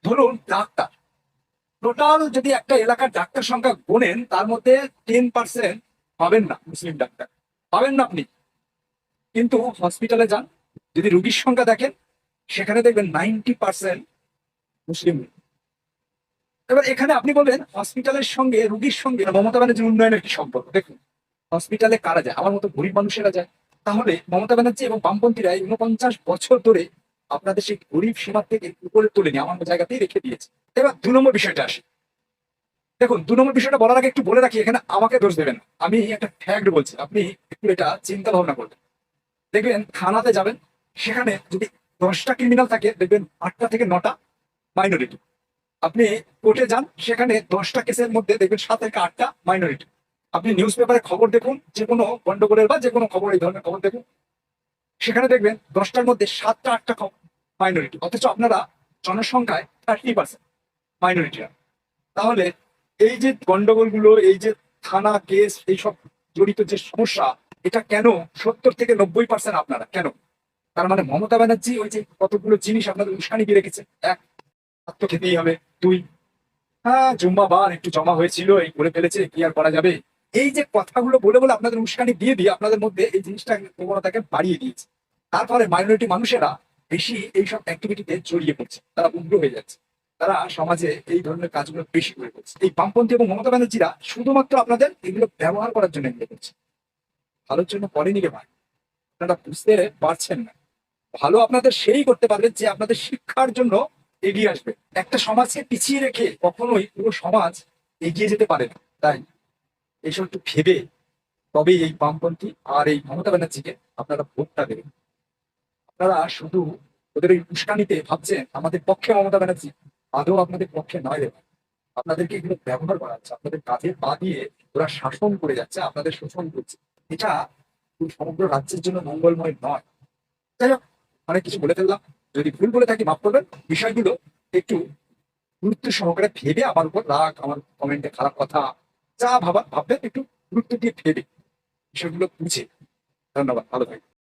ধরুন doctor, total যদি একটা এলাকার ডাক্তার সংখ্যা গোনেন তার মধ্যে 10% পাবেন না মুসলিম ডাক্তার, পাবেন না আপনি। কিন্তু হসপিটালে যান, যদি রুগীর সংখ্যা দেখেন সেখানে দেখবেন 90% মুসলিম। এবার এখানে আপনি বলবেন হসপিটালের সঙ্গে রুগীর সঙ্গে মমতা ব্যানার্জির উন্নয়নের কি সম্পর্ক? দেখুন, হসপিটালে কারা যায়? আমার মতো গরিব মানুষেরা যায়। তাহলে মমতা ব্যানার্জি এবং বামপন্থীরা এই 49 বছর ধরে আপনাদের সেই গরিব সীমা থেকে উপরে তুলে নিয়ে আমার জায়গাতেই রেখে দিয়েছে। এবার 2 নম্বর বিষয়টা আসে। দেখুন, 2 নম্বর বিষয়টা বলার আগে একটু বলে রাখি, এখানে আমাকে দোষ দেবেন না। আমি একটা ফ্যাক্ট বলছি, আপনি একটু এটা চিন্তা ভাবনা করবেন। দেখবেন থানাতে যাবেন, সেখানে যদি 10টা ক্রিমিনাল থাকে দেখবেন 8টা থেকে 9টা মাইনরিটি। আপনি কোর্টে যান, সেখানে 10টা কেসের মধ্যে দেখবেন 7 থেকে 8টা মাইনরিটি। আপনি নিউজ পেপারে খবর দেখুন, যে কোনো গন্ডগোলের বা যে কোনো খবর, এই ধরনের খবর দেখুন, সেখানে দেখবেন 10টার মধ্যে 7টা 8টা মাইনরিটি, অথচ আপনারা জনসংখ্যায় 30% মাইনরিটি। তাহলে এই যে গন্ডগোলগুলো, এই যে থানা কেস, এইসব জড়িত যে সমস্যা, এটা কেন 70 থেকে 90% আপনারা কেন? তার মানে মমতা ব্যানার্জি ওই যে কতগুলো জিনিস আপনাদের উস্কানি দিয়ে রেখেছে। এক, ভাত তো খেতেই হবে। দুই, হ্যাঁ জুম্মাবার একটু জমা হয়েছিল, এই করে ফেলেছে, কি আর করা যাবে। এই যে কথাগুলো বলে বলে আপনাদের উস্কানি দিয়ে দিয়ে আপনাদের মধ্যে এই জিনিসটা প্রবণতাকে বাড়িয়ে দিয়েছে। তারপরে মাইনরিটি মানুষেরা বেশি এইসব অ্যাক্টিভিটিতে জড়িয়ে পড়ছে, তারা উগ্র হয়ে যাচ্ছে, তারা সমাজে এই ধরনের কাজগুলো বেশি করে করছে। এই বামপন্থী এবং মমতা ব্যানার্জিরা শুধুমাত্র আপনাদের এগুলো ব্যবহার করার জন্য এগুলো করছে, ভালোর জন্য করেনি রে ভাই। আপনারা বুঝতে পারছেন না। ভালো আপনাদের সেই করতে পারবেন যে আপনাদের শিক্ষার জন্য এগিয়ে আসবে। একটা সমাজকে পিছিয়ে রেখে কখনোই পুরো সমাজ এগিয়ে যেতে পারে না। তাই এইসব একটু ভেবে তবেই এই বামপন্থী আর এই মমতা ব্যানার্জিকে আপনারা ভোটটা দেবেন। আপনারা শুধু ওদের এই উস্কানিতে ভাবছেন আমাদের পক্ষে মমতা ব্যানার্জি, আদৌ আপনাদের পক্ষে নয় রে ভাই। আপনাদেরকে এগুলো ব্যবহার করা হচ্ছে, আপনাদের কাজে পা দিয়ে ওরা শাসন করে যাচ্ছে, আপনাদের শোষণ করছে। এটা পুরো সমগ্র রাজ্যের জন্য মঙ্গলময় নয়। যাই হোক, অনেক কিছু বলে ফেললাম। যদি ভুল বলে থাকি মাফ করবেন। বিষয়গুলো একটু গুরুত্ব সহকারে ভেবে আমার উপর রাগ, আমার কমেন্টে খারাপ কথা যা ভাবা ভাববেন, একটু গুরুত্ব দিয়ে ভেবে বিষয়গুলো বুঝে। ধন্যবাদ, ভালো থাকবেন।